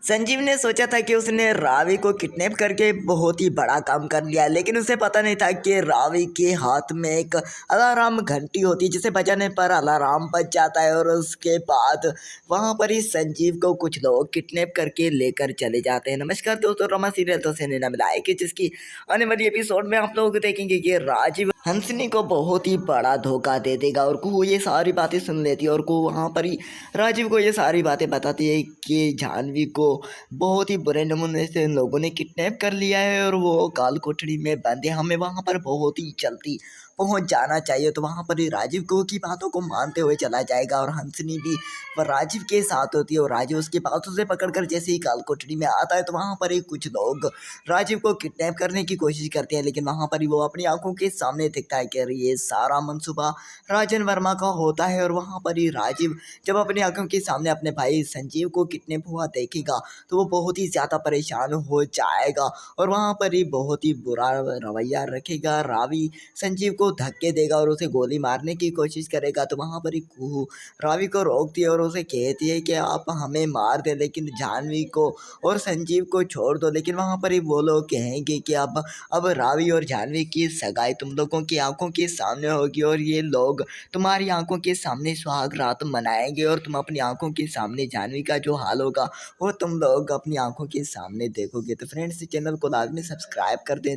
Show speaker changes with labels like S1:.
S1: संजीव ने सोचा था कि उसने रावी को किडनैप करके बहुत ही बड़ा काम कर लिया, लेकिन उसे पता नहीं था कि रावी के हाथ में एक अलार्म घंटी होती है जिसे बजाने पर अलार्म बज जाता है और उसके बाद वहां पर ही संजीव को कुछ लोग किडनैप करके लेकर चले जाते हैं। नमस्कार दोस्तों, रमा सीरियल तो से नाम मिला है कि जिसकी आने वाली एपिसोड में आप लोग देखेंगे कि राजीव हंसनी को बहुत ही बड़ा धोखा दे देगा और कुहू ये सारी बातें सुन लेती है और कुहू वहाँ पर ही राजीव को ये सारी बातें बताती है कि जानवी को बहुत ही बुरे नमूने से लोगों ने किडनैप कर लिया है और वो काल कोठरी में बंद है, हमें वहाँ पर बहुत ही जल्दी पहुँच जाना चाहिए। तो वहाँ पर ही राजीव को की बातों को मानते हुए चला जाएगा और हंसनी भी राजीव के साथ होती है और राजीव उसके बातों से पकड़कर जैसे ही काल कोठरी में आता है तो वहाँ पर ही कुछ लोग राजीव को किडनैप करने की कोशिश करते हैं, लेकिन वहाँ पर ही वो अपनी आंखों के सामने दिखता है कि ये सारा मंसूबा राजन वर्मा का होता है। और वहाँ पर ही राजीव जब अपनी आंखों के सामने अपने भाई संजीव को किडनैप हुआ देखेगा तो वो बहुत ही ज़्यादा परेशान हो जाएगा और वहाँ पर ही बहुत ही बुरा रवैया रखेगा। रावी संजीव को धक्के देगा और उसे गोली मारने की कोशिश करेगा तो वहाँ पर ही कुहू रावी को रोकती है और उसे कहती है कि आप हमें मार दे लेकिन जानवी को और संजीव को छोड़ दो। लेकिन वहाँ पर ही वो लोग कहेंगे कि अब रावी और जानवी की सगाई तुम लोगों की आंखों के सामने होगी और ये लोग तुम्हारी आंखों के सामने सुहाग रात मनाएंगे और तुम अपनी आंखों के सामने जानवी का जो हाल होगा वो तुम लोग अपनी आंखों के सामने देखोगे। तो फ्रेंड्स, चैनल को लाजमी सब्सक्राइब कर दें।